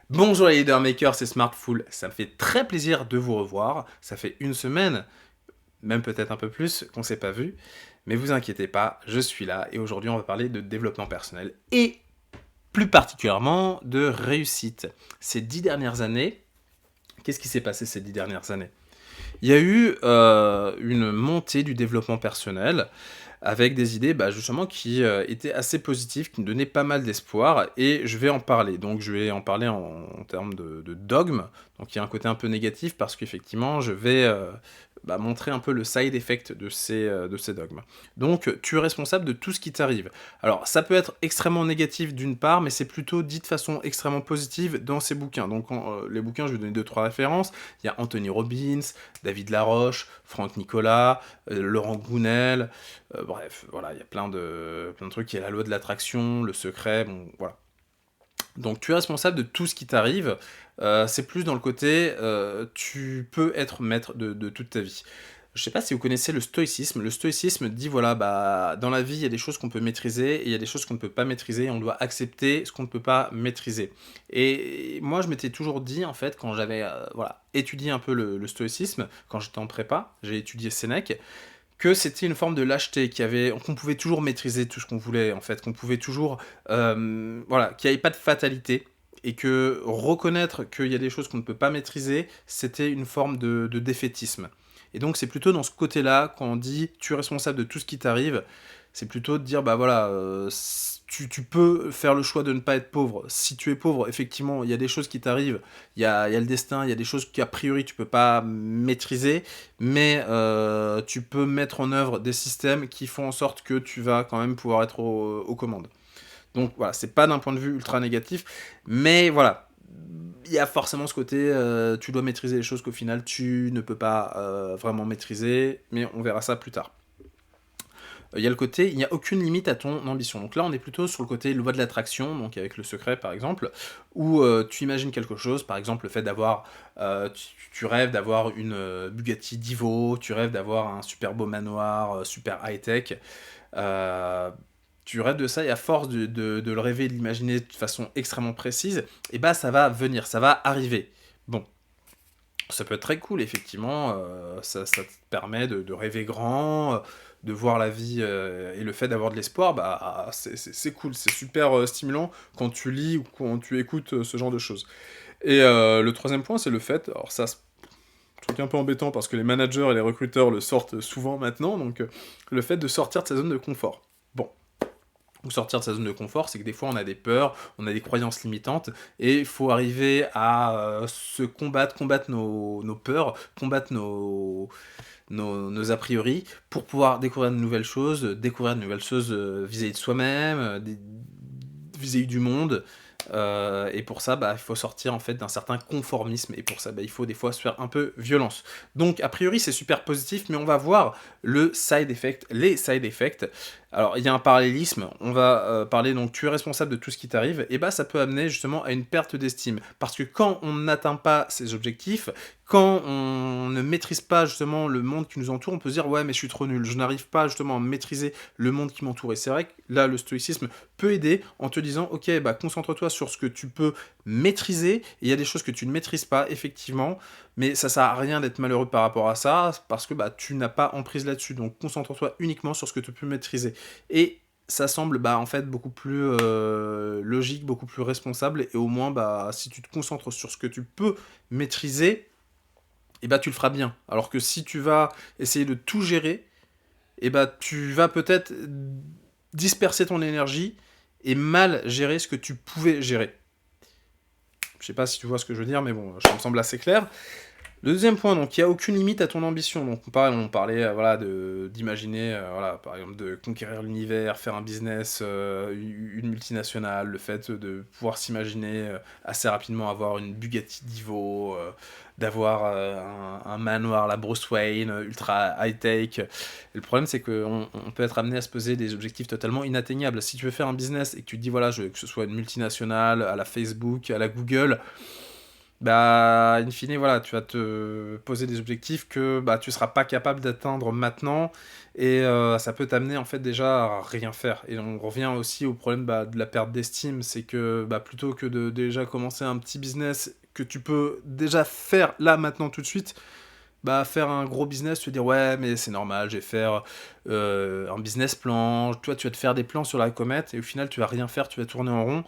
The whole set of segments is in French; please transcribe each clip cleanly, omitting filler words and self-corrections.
Bonjour les leader makers, c'est Smartful. Ça me fait très plaisir de vous revoir. Ça fait une semaine, même peut-être un peu plus, qu'on s'est pas vu. Mais vous inquiétez pas, je suis là et aujourd'hui on va parler de développement personnel et plus particulièrement de réussite. Ces 10 dernières années, qu'est-ce qui s'est passé ces 10 dernières années? Il y a eu une montée du développement personnel avec des idées justement qui étaient assez positives, qui me donnaient pas mal d'espoir et je vais en parler. Donc je vais en parler en termes de dogme. Donc il y a un côté un peu négatif parce qu'effectivement je vais montrer un peu le side effect de ces dogmes. Donc tu es responsable de tout ce qui t'arrive. Alors ça peut être extrêmement négatif d'une part, mais c'est plutôt dit de façon extrêmement positive dans ces bouquins. Donc les bouquins, je vais donner deux trois références. Il y a Anthony Robbins, David Laroche, Franck Nicolas, Laurent Gounel, bref, voilà, il y a plein de trucs. Il y a la loi de l'attraction, le secret, bon, voilà. Donc tu es responsable de tout ce qui t'arrive. C'est plus dans le côté, tu peux être maître de toute ta vie. Je sais pas si vous connaissez le stoïcisme. Le stoïcisme dit voilà, dans la vie, il y a des choses qu'on peut maîtriser et il y a des choses qu'on ne peut pas maîtriser et on doit accepter ce qu'on ne peut pas maîtriser. Et moi, je m'étais toujours dit, en fait, quand j'avais étudié un peu le stoïcisme, quand j'étais en prépa, j'ai étudié Sénèque, que c'était une forme de lâcheté, qu'on pouvait toujours maîtriser tout ce qu'on voulait, en fait, qu'on pouvait toujours, qu'il n'y avait pas de fatalité, et que reconnaître qu'il y a des choses qu'on ne peut pas maîtriser, c'était une forme de défaitisme. Et donc c'est plutôt dans ce côté-là, quand on dit tu es responsable de tout ce qui t'arrive, c'est plutôt de dire tu peux faire le choix de ne pas être pauvre. Si tu es pauvre, effectivement, il y a des choses qui t'arrivent, il y a le destin, il y a des choses qu'a priori tu peux pas maîtriser, mais tu peux mettre en œuvre des systèmes qui font en sorte que tu vas quand même pouvoir être aux commandes. Donc voilà, c'est pas d'un point de vue ultra négatif, mais voilà, il y a forcément ce côté, tu dois maîtriser les choses qu'au final tu ne peux pas vraiment maîtriser, mais on verra ça plus tard. Il y a le côté, il n'y a aucune limite à ton ambition. Donc là, on est plutôt sur le côté loi de l'attraction, donc avec le secret par exemple, où tu imagines quelque chose, par exemple le fait d'avoir, tu rêves d'avoir une Bugatti Divo, tu rêves d'avoir un super beau manoir, super high-tech, euh, tu rêves de ça et à force de le rêver, de l'imaginer de façon extrêmement précise, et bah ça va venir, ça va arriver. Bon, ça peut être très cool, effectivement, ça te permet de rêver grand, de voir la vie, et le fait d'avoir de l'espoir, c'est cool, c'est super stimulant quand tu lis ou quand tu écoutes ce genre de choses. Et le troisième point, c'est le fait, alors ça, c'est un truc un peu embêtant parce que les managers et les recruteurs le sortent souvent maintenant, donc le fait de sortir de sa zone de confort. Bon, ou sortir de sa zone de confort, c'est que des fois on a des peurs, on a des croyances limitantes, et il faut arriver à se combattre nos peurs, combattre nos a priori, pour pouvoir découvrir de nouvelles choses vis-à-vis de soi-même, vis-à-vis du monde. Et pour ça, il faut sortir en fait d'un certain conformisme. Et pour ça, il faut des fois se faire un peu violence. Donc, a priori, c'est super positif, mais on va voir les side effects. Alors, il y a un parallélisme. On va parler donc, tu es responsable de tout ce qui t'arrive. Et ça peut amener justement à une perte d'estime. Parce que quand on n'atteint pas ses objectifs, quand on ne maîtrise pas justement le monde qui nous entoure, on peut se dire ouais mais je suis trop nul, je n'arrive pas justement à maîtriser le monde qui m'entoure. Et c'est vrai que là le stoïcisme peut aider en te disant ok concentre-toi sur ce que tu peux maîtriser, et il y a des choses que tu ne maîtrises pas effectivement, mais ça sert à rien d'être malheureux par rapport à ça, parce que tu n'as pas emprise là-dessus, donc concentre-toi uniquement sur ce que tu peux maîtriser. Et ça semble en fait beaucoup plus logique, beaucoup plus responsable, et au moins si tu te concentres sur ce que tu peux maîtriser, et tu le feras bien. Alors que si tu vas essayer de tout gérer, tu vas peut-être disperser ton énergie et mal gérer ce que tu pouvais gérer. Je sais pas si tu vois ce que je veux dire, mais bon, ça me semble assez clair. Le deuxième point, donc, il n'y a aucune limite à ton ambition. Donc, on parlait d'imaginer, par exemple, de conquérir l'univers, faire un business, une multinationale, le fait de pouvoir s'imaginer assez rapidement avoir une Bugatti Divo, d'avoir un manoir, la Bruce Wayne, ultra high-tech. Et le problème, c'est qu'on peut être amené à se poser des objectifs totalement inatteignables. Si tu veux faire un business et que tu te dis, voilà, je veux que ce soit une multinationale, à la Facebook, à la Google, bah, in fine, voilà, tu vas te poser des objectifs que bah, tu seras pas capable d'atteindre maintenant, et ça peut t'amener en fait déjà à rien faire. Et on revient aussi au problème bah, de la perte d'estime, c'est que bah, plutôt que de déjà commencer un petit business que tu peux déjà faire là, maintenant, tout de suite, bah, faire un gros business, te dire ouais, mais c'est normal, je vais faire un business plan. Toi, tu vas te faire des plans sur la comète et au final, tu vas rien faire, tu vas tourner en rond.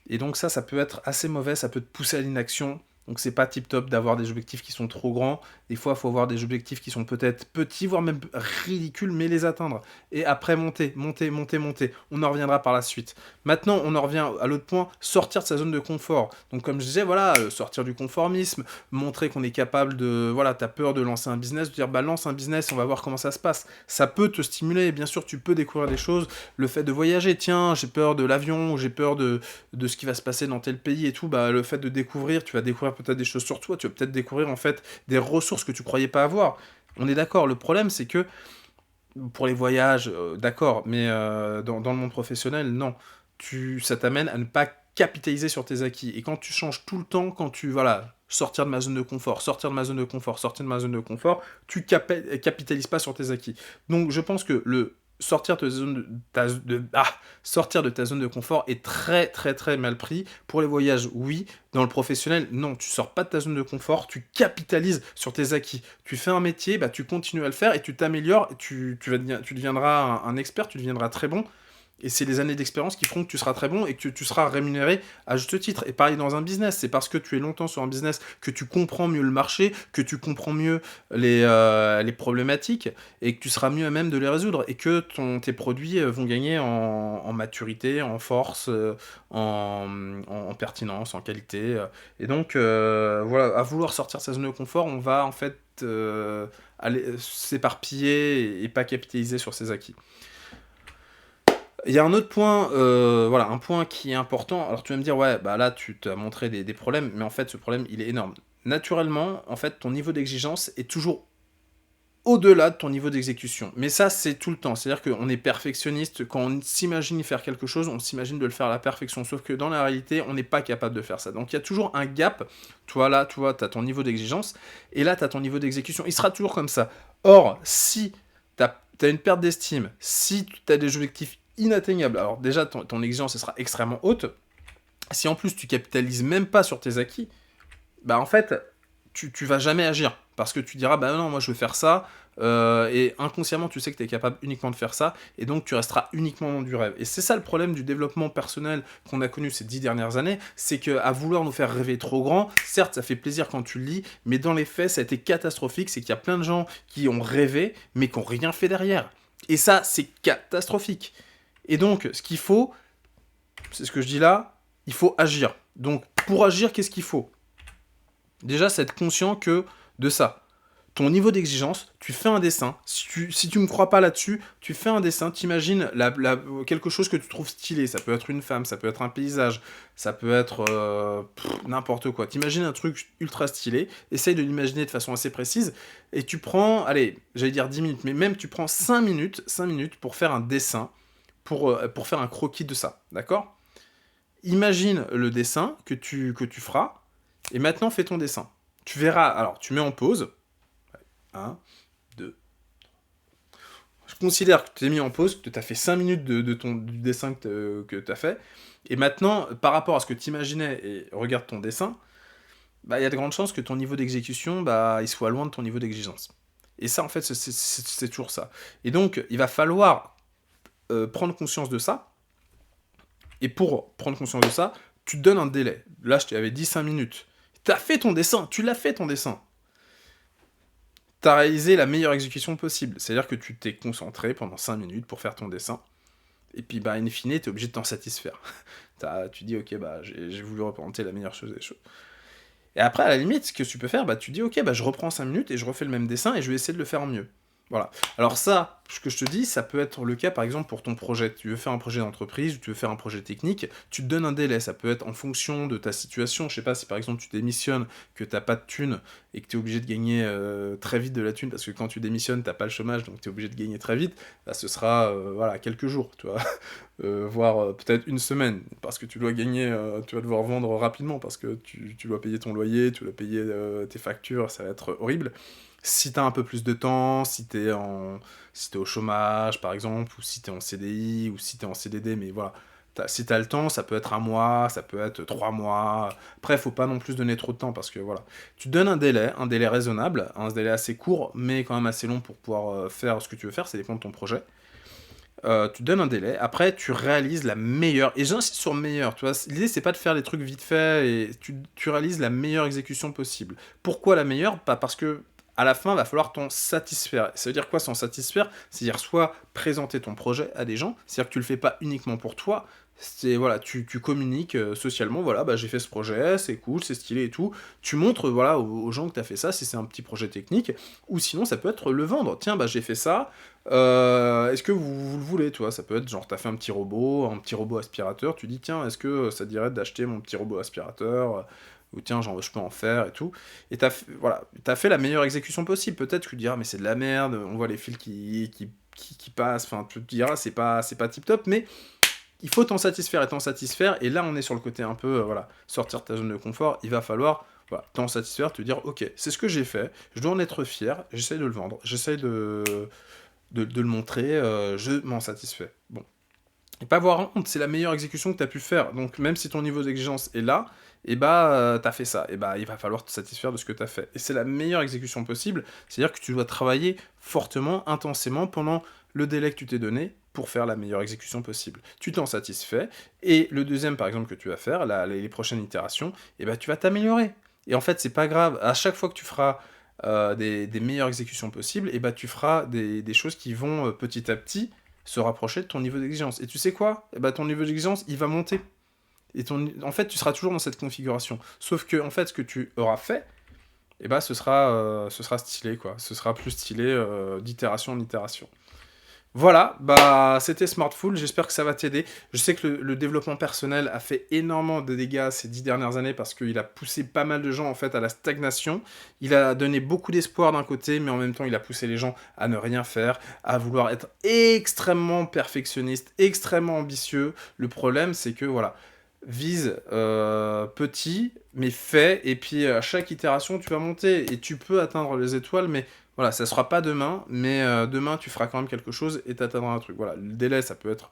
Et donc, ça peut être assez mauvais, ça peut te pousser à l'inaction. Donc, c'est pas tip top d'avoir des objectifs qui sont trop grands. Des fois, il faut avoir des objectifs qui sont peut-être petits, voire même ridicules, mais les atteindre. Et après, monter, monter, monter, monter. On en reviendra par la suite. Maintenant, on en revient à l'autre point, sortir de sa zone de confort. Donc, comme je disais, voilà, sortir du conformisme, montrer qu'on est capable de... Voilà, t'as peur de lancer un business, de dire, bah lance un business, on va voir comment ça se passe. Ça peut te stimuler, bien sûr, tu peux découvrir des choses. Le fait de voyager, tiens, j'ai peur de l'avion, ou j'ai peur de ce qui va se passer dans tel pays et tout, bah le fait de découvrir, tu vas découvrir peut-être des choses sur toi, tu vas peut-être découvrir en fait des ressources que tu croyais pas avoir. On est d'accord, le problème c'est que pour les voyages, d'accord, mais dans le monde professionnel, non. Ça t'amène à ne pas capitaliser sur tes acquis. Et quand tu changes tout le temps, quand tu, voilà, sortir de ma zone de confort, sortir de ma zone de confort, sortir de ma zone de confort, tu capitalises pas sur tes acquis. Donc je pense que le sortir de, sortir de ta zone de confort est très très très mal pris. Pour les voyages, oui. Dans le professionnel, non. Tu sors pas de ta zone de confort, tu capitalises sur tes acquis. Tu fais un métier, bah, tu continues à le faire et tu t'améliores, tu deviendras un expert, tu deviendras très bon. Et c'est les années d'expérience qui feront que tu seras très bon et que tu seras rémunéré à juste titre. Et pareil dans un business, c'est parce que tu es longtemps sur un business que tu comprends mieux le marché, que tu comprends mieux les problématiques et que tu seras mieux à même de les résoudre et que tes produits vont gagner en maturité, en force, en pertinence, en qualité. Et donc, voilà, à vouloir sortir de sa zone de confort, on va en fait aller s'éparpiller et pas capitaliser sur ses acquis. Il y a un autre point, voilà, un point qui est important. Alors tu vas me dire, ouais, bah là tu t'as montré des problèmes, mais en fait ce problème il est énorme. Naturellement, en fait, ton niveau d'exigence est toujours au-delà de ton niveau d'exécution. Mais ça, c'est tout le temps. C'est-à-dire qu'on est perfectionniste, quand on s'imagine faire quelque chose, on s'imagine de le faire à la perfection. Sauf que dans la réalité, on n'est pas capable de faire ça. Donc il y a toujours un gap. Toi là, tu vois, tu as ton niveau d'exigence, et là, tu as ton niveau d'exécution. Il sera toujours comme ça. Or, si tu as une perte d'estime, si tu as des objectifs inatteignables, alors déjà, ton exigence elle sera extrêmement haute. Si en plus tu capitalises même pas sur tes acquis, bah en fait, tu vas jamais agir. Parce que tu diras, bah non, moi je veux faire ça, et inconsciemment tu sais que tu es capable uniquement de faire ça, et donc tu resteras uniquement dans du rêve. Et c'est ça le problème du développement personnel qu'on a connu ces 10 dernières années, c'est qu'à vouloir nous faire rêver trop grand, certes ça fait plaisir quand tu le lis, mais dans les faits ça a été catastrophique, c'est qu'il y a plein de gens qui ont rêvé, mais qui n'ont rien fait derrière. Et ça, c'est catastrophique. Et donc, ce qu'il faut, c'est ce que je dis là, il faut agir. Donc, pour agir, qu'est-ce qu'il faut ? Déjà, c'est être conscient que de ça. Ton niveau d'exigence, tu fais un dessin. Si tu me crois pas là-dessus, tu fais un dessin, t'imagines quelque chose que tu trouves stylé. Ça peut être une femme, ça peut être un paysage, ça peut être n'importe quoi. T'imagines un truc ultra stylé, essaye de l'imaginer de façon assez précise, et tu prends, allez, j'allais dire 10 minutes, mais même tu prends 5 minutes pour faire un dessin, pour faire un croquis de ça, d'accord ? Imagine le dessin que tu feras, et maintenant fais ton dessin. Tu verras, alors tu mets en pause, 1, 2. Je considère que tu t'es mis en pause, que tu as fait 5 minutes du dessin que tu as fait, et maintenant, par rapport à ce que tu imaginais, et regarde ton dessin, bah, il y a de grandes chances que ton niveau d'exécution, bah, il soit loin de ton niveau d'exigence. Et ça, en fait, c'est toujours ça. Et donc, il va falloir prendre conscience de ça, et pour prendre conscience de ça, tu te donnes un délai. Là, je t'avais dit 5 minutes. T'as fait ton dessin, tu l'as fait ton dessin. T'as réalisé la meilleure exécution possible. C'est-à-dire que tu t'es concentré pendant 5 minutes pour faire ton dessin. Et puis, bah, in fine, t'es obligé de t'en satisfaire. Tu dis, ok, bah, j'ai voulu représenter la meilleure chose des choses. Et après, à la limite, ce que tu peux faire, bah, tu dis, ok, bah, je reprends 5 minutes et je refais le même dessin et je vais essayer de le faire en mieux. Voilà. Alors ça, ce que je te dis, ça peut être le cas par exemple pour ton projet. Tu veux faire un projet d'entreprise, ou tu veux faire un projet technique, tu te donnes un délai. Ça peut être en fonction de ta situation. Je sais pas, si par exemple tu démissionnes, que t'as pas de thune et que tu es obligé de gagner très vite de la thune, parce que quand tu démissionnes, t'as pas le chômage, donc tu es obligé de gagner très vite, bah, ce sera voilà, quelques jours, tu vois. Voire peut-être une semaine, parce que tu dois gagner, tu vas devoir vendre rapidement, parce que tu dois payer ton loyer, tu dois payer tes factures, ça va être horrible. Si t'as un peu plus de temps, si t'es au chômage par exemple, ou si t'es en CDI, ou si t'es en CDD, mais voilà. Si t'as le temps, ça peut être un mois, ça peut être 3 mois. Après, faut pas non plus donner trop de temps parce que voilà. Tu donnes un délai raisonnable, un délai assez court, mais quand même assez long pour pouvoir faire ce que tu veux faire, ça dépend de ton projet. Tu donnes un délai, après tu réalises la meilleure, et j'insiste sur meilleure, tu vois, l'idée c'est pas de faire les trucs vite fait, et tu réalises la meilleure exécution possible. Pourquoi la meilleure? Pas parce que à la fin, va falloir t'en satisfaire. Ça veut dire quoi s'en satisfaire? C'est-à-dire soit présenter ton projet à des gens, c'est-à-dire que tu le fais pas uniquement pour toi, c'est voilà, tu communiques socialement, voilà, bah j'ai fait ce projet, c'est cool, c'est stylé et tout. Tu montres voilà aux gens que tu as fait ça, si c'est un petit projet technique, ou sinon ça peut être le vendre. Tiens, bah j'ai fait ça, est-ce que vous le voulez, tu vois? Ça peut être genre, t'as fait un petit robot aspirateur, tu dis: «Tiens, est-ce que ça te dirait d'acheter mon petit robot aspirateur? Ou tiens, genre, je peux en faire et tout». Et voilà, t'as fait la meilleure exécution possible. Peut-être que tu diras: «Mais c'est de la merde, on voit les fils qui passent», enfin, tu te diras: «C'est pas tip top», mais il faut t'en satisfaire, et là, on est sur le côté un peu, voilà, sortir de ta zone de confort. Il va falloir, voilà, t'en satisfaire, te dire: «OK, c'est ce que j'ai fait, je dois en être fier, j'essaye de le vendre, j'essaye de le montrer, je m'en satisfais. Bon. Et pas avoir honte, c'est la meilleure exécution que tu as pu faire. Donc même si ton niveau d'exigence est là, et bah t'as fait ça. Et bah il va falloir te satisfaire de ce que tu as fait. Et c'est la meilleure exécution possible, c'est-à-dire que tu dois travailler fortement, intensément pendant le délai que tu t'es donné pour faire la meilleure exécution possible. Tu t'en satisfais, et le deuxième par exemple que tu vas faire, les prochaines itérations, et bah tu vas t'améliorer. Et en fait c'est pas grave, à chaque fois que tu feras des meilleures exécutions possibles, et bah tu feras des choses qui vont petit à petit se rapprocher de ton niveau d'exigence. Et tu sais quoi? Eh bah ton niveau d'exigence, il va monter. En fait, tu seras toujours dans cette configuration. Sauf que, en fait, ce que tu auras fait, eh bah, ce sera stylé, quoi. Ce sera plus stylé d'itération en itération. Voilà, bah c'était Smartful, j'espère que ça va t'aider. Je sais que le développement personnel a fait énormément de dégâts ces 10 dernières années parce qu'il a poussé pas mal de gens en fait à la stagnation. Il a donné beaucoup d'espoir d'un côté, mais en même temps il a poussé les gens à ne rien faire, à vouloir être extrêmement perfectionniste, extrêmement ambitieux. Le problème c'est que voilà, vise petit, mais fais, et puis à chaque itération tu vas monter, et tu peux atteindre les étoiles, mais voilà, ça sera pas demain, mais demain tu feras quand même quelque chose et t'atteindras un truc. Voilà, le délai ça peut être,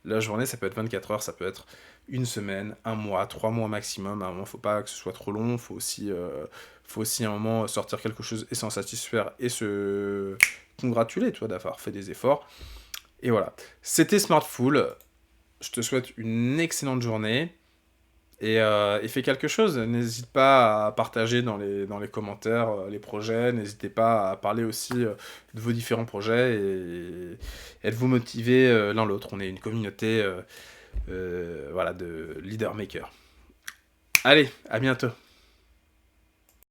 la journée ça peut être 24 heures, ça peut être une semaine, un mois, 3 mois maximum. À un moment faut pas que ce soit trop long, faut aussi à un moment sortir quelque chose et s'en satisfaire et se congratuler, tu vois, d'avoir fait des efforts. Et voilà, c'était Smartful, je te souhaite une excellente journée. Et fais quelque chose. N'hésite pas à partager dans les commentaires les projets. N'hésitez pas à parler aussi de vos différents projets, et de vous motiver l'un l'autre. On est une communauté voilà, de leader makers. Allez, à bientôt.